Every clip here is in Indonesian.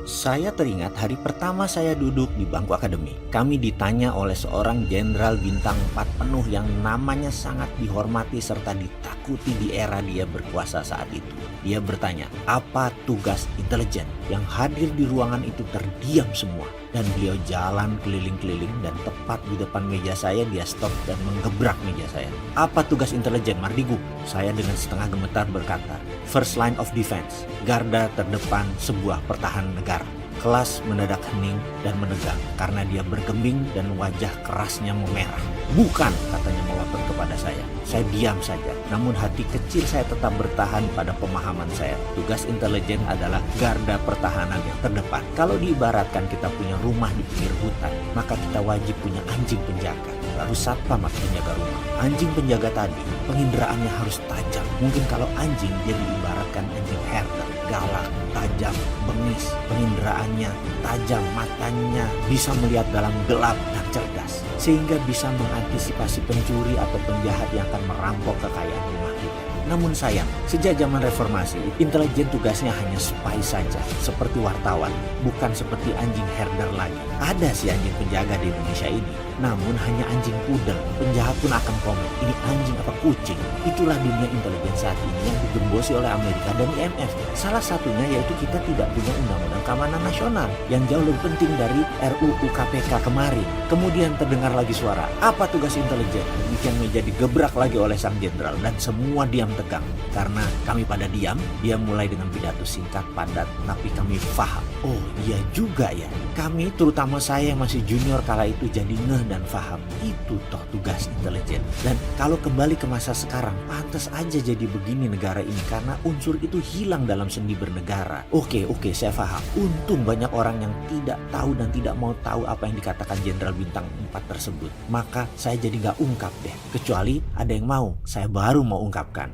Saya teringat hari pertama saya duduk di bangku akademi. Kami ditanya oleh seorang jenderal bintang 4 penuh yang namanya sangat dihormati serta ditakuti di era dia berkuasa saat itu. Dia bertanya, apa tugas intelijen? Yang hadir di ruangan itu terdiam semua. Dan beliau jalan keliling-keliling dan tepat di depan meja saya dia stop dan menggebrak meja saya. Apa tugas intelijen, Mardigu? Saya dengan setengah gemetar berkata, First line of defense, garda terdepan sebuah pertahanan negara. Kelas mendadak hening dan menegang karena dia bergeming dan wajah kerasnya memerah. Bukan, katanya melotot kepada saya. Saya diam saja, namun hati kecil saya tetap bertahan pada pemahaman saya. Tugas intelijen adalah garda pertahanan yang terdepan. Kalau diibaratkan kita punya rumah di pinggir hutan, maka kita wajib punya anjing penjaga. Lalu satpam atau penjaga rumah. Anjing penjaga tadi, pengindraannya harus tajam. Mungkin kalau anjing dia diibaratkan anjing herder, galak, tajam, bengis, pengindraannya tajam, matanya bisa melihat dalam gelap dan cerdas, sehingga bisa mengantisipasi pencuri atau penjahat yang akan merampok kekayaan rumah kita. Namun sayang, sejak zaman reformasi, intelijen tugasnya hanya spy saja, seperti wartawan, bukan seperti anjing herder lagi. Ada si anjing penjaga di Indonesia ini, namun hanya anjing pudel. Penjahat pun akan komen, ini anjing apa kucing? Itulah dunia intelijen saat ini yang digembosi oleh Amerika dan IMF. Salah satunya yaitu kita tidak punya undang-undang keamanan nasional yang jauh lebih penting dari RUU KPK kemarin. Kemudian terdengar lagi suara, apa tugas intelijen? Demikian meja digebrak lagi oleh sang jenderal dan semua diam tegang. Karena kami pada diam, dia mulai dengan pidato singkat padat, tapi kami paham. Oh iya juga ya, kami terutama saya yang masih junior kala itu jadi ngeh dan paham. Itu toh tugas intelijen. Dan kalau kembali ke masa sekarang, pantas aja jadi begini negara ini karena unsur itu hilang dalam sendi bernegara. Oke, saya paham. Untung banyak orang yang tidak tahu dan tidak mau tahu apa yang dikatakan Jenderal Bintang 4 tersebut. Maka saya jadi gak ungkap deh. Kecuali ada yang mau, saya baru mau ungkapkan.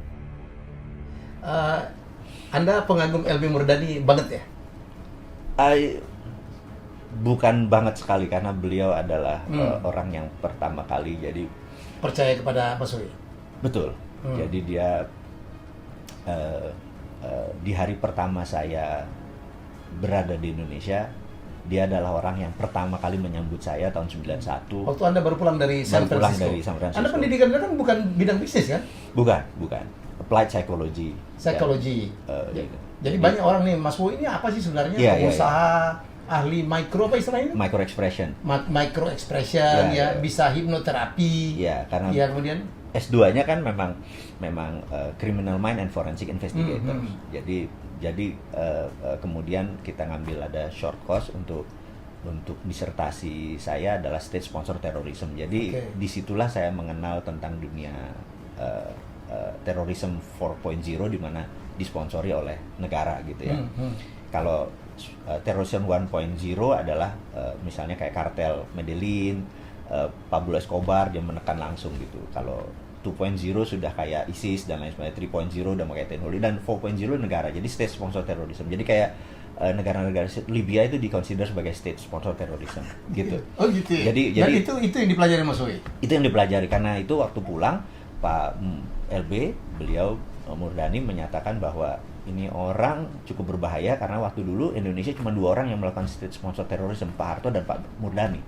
Anda pengagum LB Murdani banget ya? Bukan banget sekali karena beliau adalah orang yang pertama kali jadi Percaya kepada Mas Huy? betul. Jadi dia di hari pertama saya berada di Indonesia, dia adalah orang yang pertama kali menyambut saya tahun 91. Waktu Anda baru pulang dari San Francisco. Anda Anda pendidikan Anda kan bukan bidang bisnis kan? Bukan. Applied psychology. Psikologi. Gitu. Jadi banyak orang nih, Mas Huy ini apa sih sebenarnya? Pengusaha, ahli micro apa istilahnya? Micro expression. Micro expression, bisa hipnoterapi. Ya, karena kemudian S2-nya kan memang criminal mind and forensic investigator. Jadi kemudian kita ngambil ada short course untuk disertasi saya adalah state sponsor terrorism. Jadi disitulah saya mengenal tentang dunia terorisme 4.0 di mana disponsori oleh negara gitu ya. Kalau terorisme 1.0 adalah misalnya kayak kartel Medellin, Pablo Escobar dia menekan langsung gitu. Kalau 2.0 sudah kayak ISIS dan lain sebagainya, 3.0 udah pakai teknologi, dan 4.0 negara. Jadi state sponsor terrorism. Jadi kayak negara-negara Libya itu dikonsider sebagai state sponsor terrorism gitu. Oh gitu ya. Jadi itu yang dipelajari Mas Huy. Itu yang dipelajari karena itu waktu pulang Pak LB beliau Murdani menyatakan bahwa ini orang cukup berbahaya karena waktu dulu Indonesia cuma 2 orang yang melakukan state sponsor terorisme, Pak Harto dan Pak Murdani.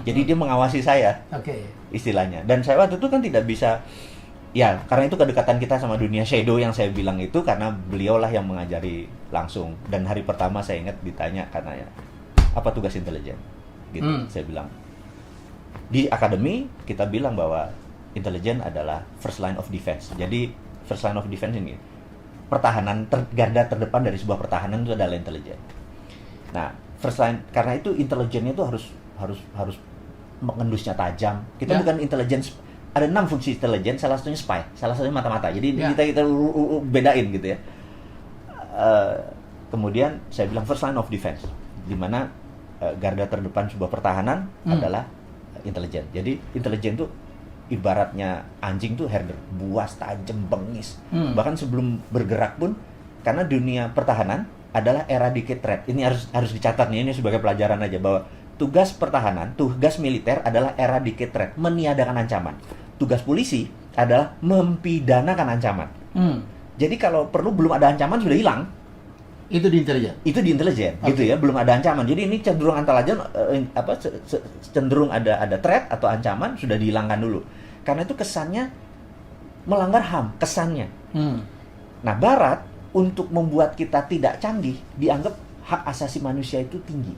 Jadi dia mengawasi saya, istilahnya. Dan saya waktu itu kan tidak bisa, ya karena itu kedekatan kita sama dunia shadow yang saya bilang itu karena beliaulah yang mengajari langsung. Dan hari pertama saya ingat ditanya karena apa tugas intelijen, gitu. Saya bilang di akademi kita bilang bahwa intelijen adalah first line of defense. Jadi first line of defense ini pertahanan garda terdepan dari sebuah pertahanan itu adalah intelijen. Nah, first line karena itu intelijennya itu harus mengendusnya tajam. Kita bukan intelijen, ada 6 fungsi intelijen, salah satunya spy, salah satunya mata-mata. Jadi kita bedain gitu ya. Kemudian saya bilang first line of defense, di mana garda terdepan sebuah pertahanan adalah intelijen. Jadi intelijen itu ibaratnya anjing tuh herder, buas, tajam, bengis. Bahkan sebelum bergerak pun, karena dunia pertahanan adalah eradicate threat. Ini harus dicatat nih, ini sebagai pelajaran aja bahwa tugas pertahanan, tugas militer adalah eradicate threat, meniadakan ancaman. Tugas polisi adalah mempidanakan ancaman. Jadi kalau perlu belum ada ancaman sudah hilang. Itu di intelijen. Itu di intelijen, gitu ya, belum ada ancaman. Jadi ini cenderung antara cenderung ada threat atau ancaman sudah dihilangkan dulu. Karena itu kesannya melanggar HAM, kesannya. Nah, Barat untuk membuat kita tidak canggih dianggap hak asasi manusia itu tinggi.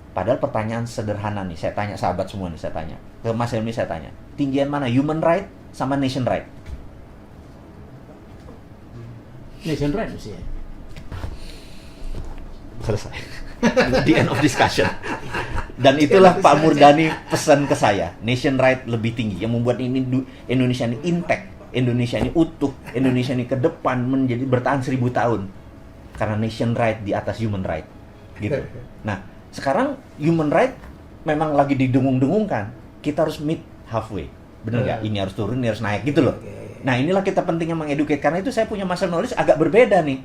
Padahal pertanyaan sederhana nih, saya tanya sahabat semua nih, saya tanya ke Mas Helmi, saya tanya, tinggian mana human right sama nation right? Nation right sih. Selesai. The end of discussion. Dan itulah Pak Murdani pesan ke saya, nation right lebih tinggi yang membuat ini Indonesia ini intact, Indonesia ini utuh, Indonesia ini ke depan menjadi bertahan 1000 tahun karena nation right di atas human right, gitu. Nah, sekarang human right memang lagi didengung-dengungkan, kita harus meet halfway, bener nggak? Ini harus turun, ini harus naik, gitu loh. Nah, inilah kita pentingnya mengedukasi, karena itu saya punya masalah knowledge agak berbeda nih.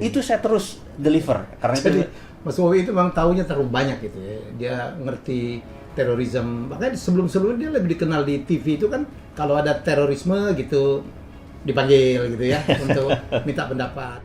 Itu saya terus deliver karena Jadi, itu Mas Wowi itu memang tahunya terlalu banyak gitu ya. Dia ngerti terorisme. Makanya sebelum-sebelumnya dia lebih dikenal di TV itu kan kalau ada terorisme gitu dipanggil gitu ya untuk minta pendapat.